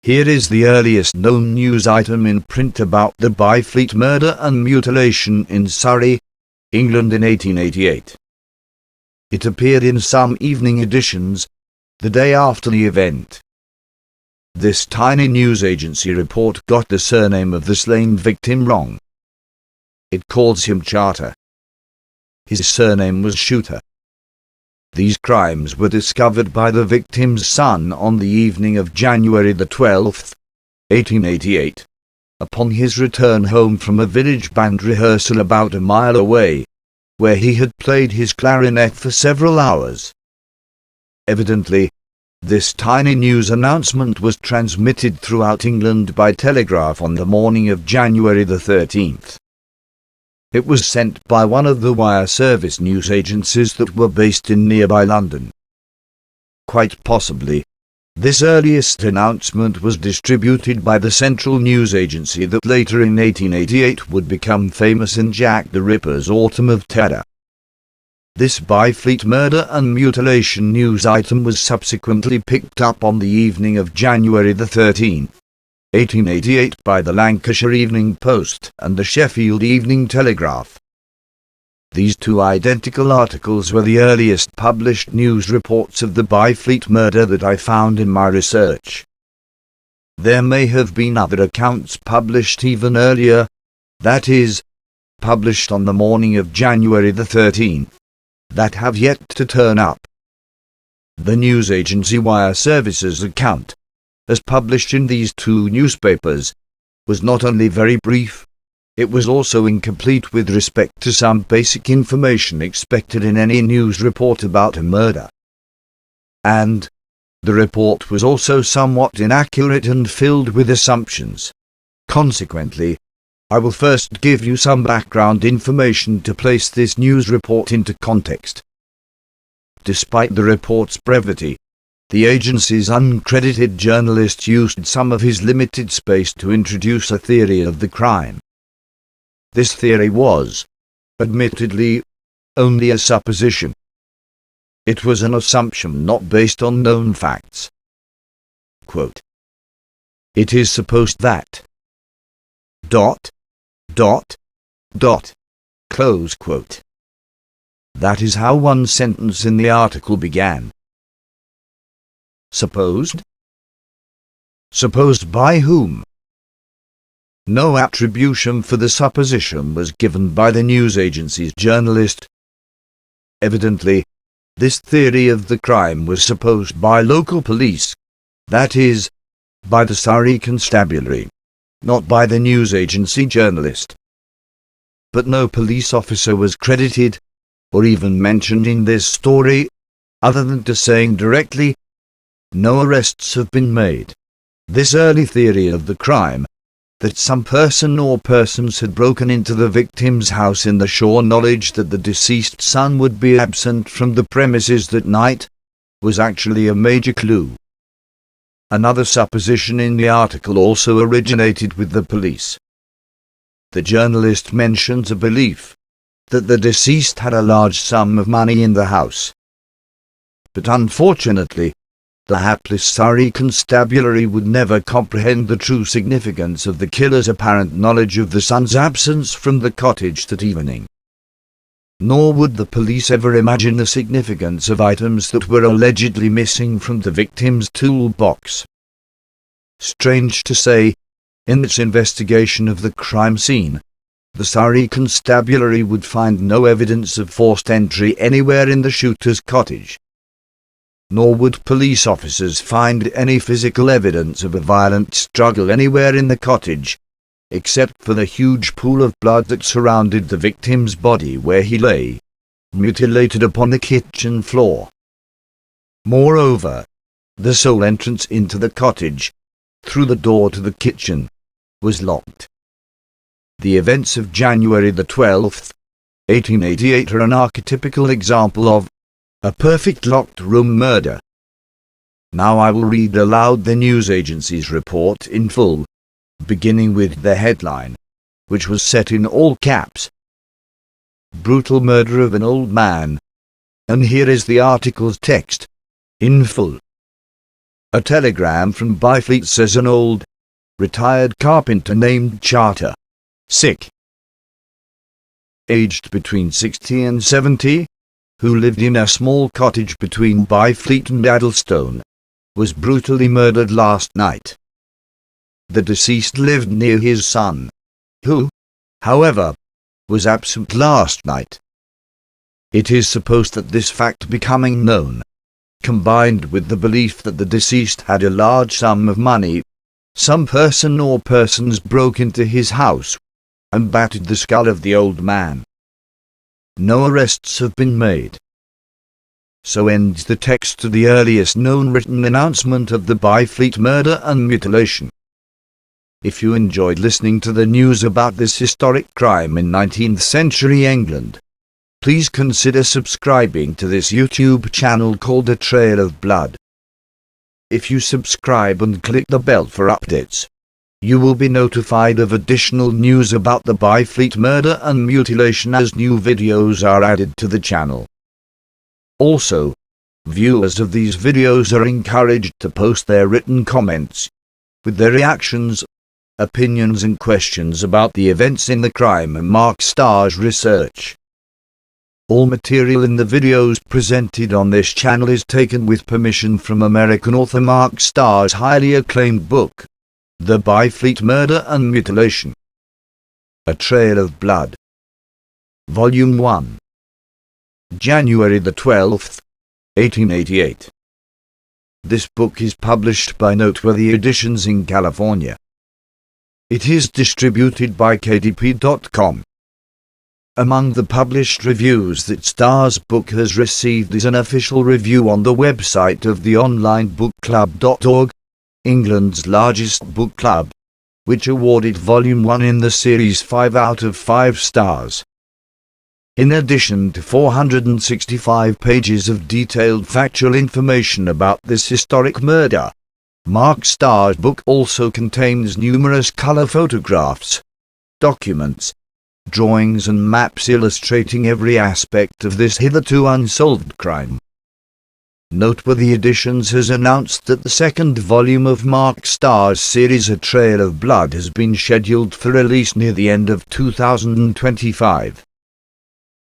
Here is the earliest known news item in print about the Byfleet murder and mutilation in Surrey, England in 1888. It appeared in some evening editions, the day after the event. This tiny news agency report got the surname of the slain victim wrong. It calls him Chuter. His surname was Chuter. These crimes were discovered by the victim's son on the evening of January the 12th, 1888, upon his return home from a village band rehearsal about a mile away, where he had played his clarinet for several hours. Evidently, this tiny news announcement was transmitted throughout England by telegraph on the morning of January the 13th. It was sent by one of the wire service news agencies that were based in nearby London. Quite possibly, this earliest announcement was distributed by the central news agency that later in 1888 would become famous in Jack the Ripper's Autumn of Terror. This Byfleet murder and mutilation news item was subsequently picked up on the evening of January the 13th. 1888 by the Lancashire Evening Post and the Sheffield Evening Telegraph. These two identical articles were the earliest published news reports of the Byfleet murder that I found in my research. There may have been other accounts published even earlier, that is, published on the morning of January the 13th, that have yet to turn up. The news agency Wire Service's account, as published in these two newspapers, was not only very brief, it was also incomplete with respect to some basic information expected in any news report about a murder. And the report was also somewhat inaccurate and filled with assumptions. Consequently, I will first give you some background information to place this news report into context. Despite the report's brevity, the agency's uncredited journalist used some of his limited space to introduce a theory of the crime. This theory was, admittedly, only a supposition. It was an assumption not based on known facts. Quote, "It is supposed that... ... Close quote. That is how one sentence in the article began. Supposed? Supposed by whom? No attribution for the supposition was given by the news agency's journalist. Evidently, this theory of the crime was supposed by local police, that is, by the Surrey Constabulary, not by the news agency journalist. But no police officer was credited, or even mentioned in this story, other than to saying directly, "No arrests have been made." This early theory of the crime, that some person or persons had broken into the victim's house in the sure knowledge that the deceased son would be absent from the premises that night, was actually a major clue. Another supposition in the article also originated with the police. The journalist mentions a belief that the deceased had a large sum of money in the house. But unfortunately, the hapless Surrey Constabulary would never comprehend the true significance of the killer's apparent knowledge of the son's absence from the cottage that evening. Nor would the police ever imagine the significance of items that were allegedly missing from the victim's toolbox. Strange to say, in its investigation of the crime scene, the Surrey Constabulary would find no evidence of forced entry anywhere in the shooter's cottage. Nor would police officers find any physical evidence of a violent struggle anywhere in the cottage, except for the huge pool of blood that surrounded the victim's body where he lay, mutilated upon the kitchen floor. Moreover, the sole entrance into the cottage, through the door to the kitchen, was locked. The events of January the 12th, 1888 are an archetypical example of a perfect locked room murder. Now I will read aloud the news agency's report in full, beginning with the headline, which was set in all caps. Brutal murder of an old man. And here is the article's text, in full. A telegram from Byfleet says an old, retired carpenter named Chuter, sick, aged between 60 and 70, who lived in a small cottage between Byfleet and Addlestone, was brutally murdered last night. The deceased lived near his son, who, however, was absent last night. It is supposed that this fact becoming known, combined with the belief that the deceased had a large sum of money, some person or persons broke into his house and battered the skull of the old man. No arrests have been made. So ends the text to the earliest known written announcement of the Byfleet murder and mutilation. If you enjoyed listening to the news about this historic crime in 19th century England, please consider subscribing to this YouTube channel called A Trail of Blood. If you subscribe and click the bell for updates, you will be notified of additional news about the Byfleet murder and mutilation as new videos are added to the channel. Also, viewers of these videos are encouraged to post their written comments with their reactions, opinions and questions about the events in the crime and Mark Starr's research. All material in the videos presented on this channel is taken with permission from American author Mark Starr's highly acclaimed book, The Byfleet Murder and Mutilation. A Trail of Blood. Volume 1. January the 12th, 1888. This book is published by Noteworthy Editions in California. It is distributed by kdp.com. Among the published reviews that Starr's book has received is an official review on the website of the online bookclub.org, England's largest book club, which awarded Volume 1 in the series 5 out of 5 stars. In addition to 465 pages of detailed factual information about this historic murder, Mark Starr's book also contains numerous color photographs, documents, drawings and maps illustrating every aspect of this hitherto unsolved crime. Noteworthy Editions has announced that the second volume of Mark Starr's series A Trail of Blood has been scheduled for release near the end of 2025.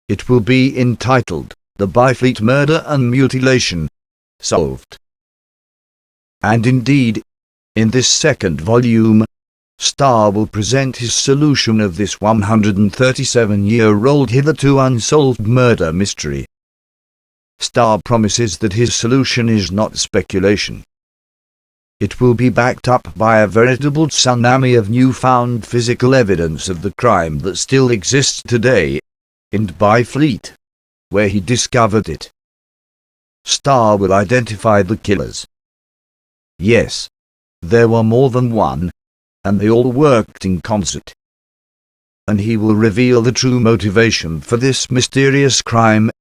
It will be entitled The Byfleet Murder and Mutilation, Solved. And indeed, in this second volume, Starr will present his solution of this 137-year-old hitherto unsolved murder mystery. Starr promises that his solution is not speculation. It will be backed up by a veritable tsunami of newfound physical evidence of the crime that still exists today in Byfleet, where he discovered it. Starr will identify the killers. Yes, there were more than one, and they all worked in concert. And he will reveal the true motivation for this mysterious crime,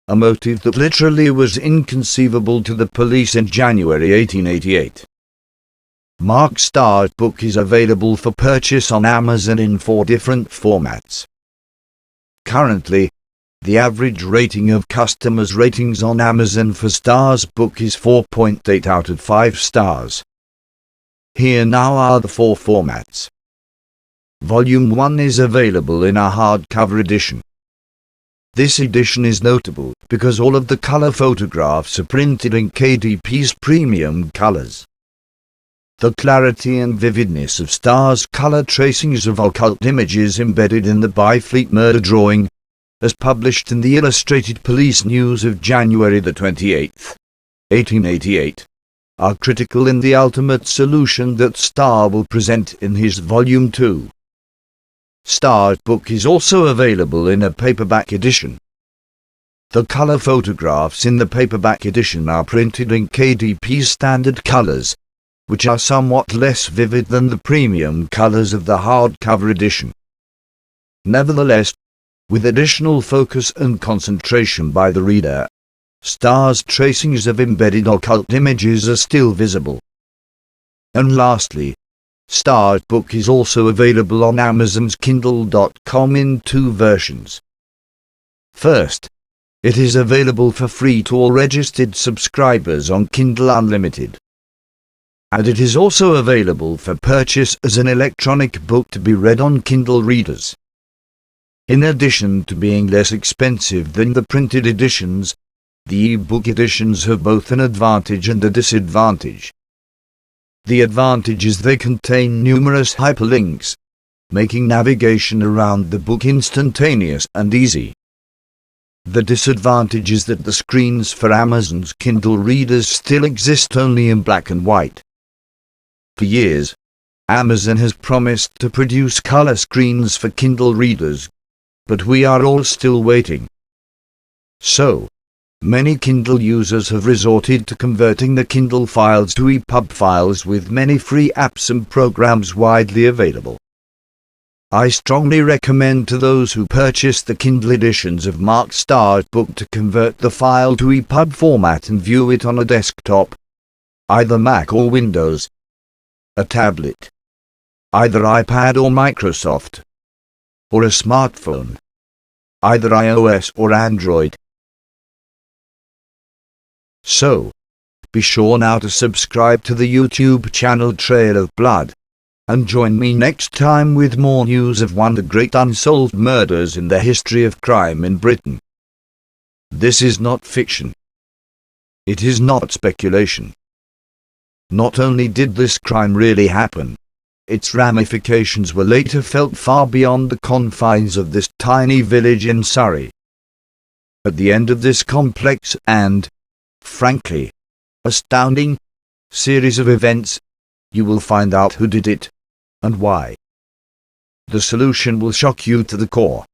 a motive that literally was inconceivable to the police in January 1888. Mark Starr's book is available for purchase on Amazon in 4 different formats. Currently, the average rating of customers' ratings on Amazon for Starr's book is 4.8 out of 5 stars. Here now are the 4 formats. Volume 1 is available in a hardcover edition. This edition is notable because all of the color photographs are printed in KDP's premium colors. The clarity and vividness of Starr's color tracings of occult images embedded in the Byfleet murder drawing, as published in the Illustrated Police News of January the 28th, 1888. Are critical in the ultimate solution that Starr will present in his Volume 2. Starr's book is also available in a paperback edition. The color photographs in the paperback edition are printed in KDP's standard colors, which are somewhat less vivid than the premium colors of the hardcover edition. Nevertheless, with additional focus and concentration by the reader, Starr's tracings of embedded occult images are still visible. And lastly, Starr's book is also available on Amazon's Kindle.com in 2 versions. First, it is available for free to all registered subscribers on Kindle Unlimited. and it is also available for purchase as an electronic book to be read on Kindle readers. In addition to being less expensive than the printed editions, the e-book editions have both an advantage and a disadvantage. The advantage is they contain numerous hyperlinks, making navigation around the book instantaneous and easy. The disadvantage is that the screens for Amazon's Kindle readers still exist only in black and white. For years, Amazon has promised to produce color screens for Kindle readers, but we are all still waiting. So, many Kindle users have resorted to converting the Kindle files to EPUB files, with many free apps and programs widely available. I strongly recommend to those who purchase the Kindle editions of Mark Starr's book to convert the file to EPUB format and view it on a desktop, either Mac or Windows, a tablet, either iPad or Microsoft, or a smartphone, either iOS or Android. So, be sure now to subscribe to the YouTube channel Trail of Blood, and join me next time with more news of one of the great unsolved murders in the history of crime in Britain. This is not fiction. It is not speculation. Not only did this crime really happen, its ramifications were later felt far beyond the confines of this tiny village in Surrey. At the end of this complex and, frankly, astounding series of events, you will find out who did it, and why. The solution will shock you to the core.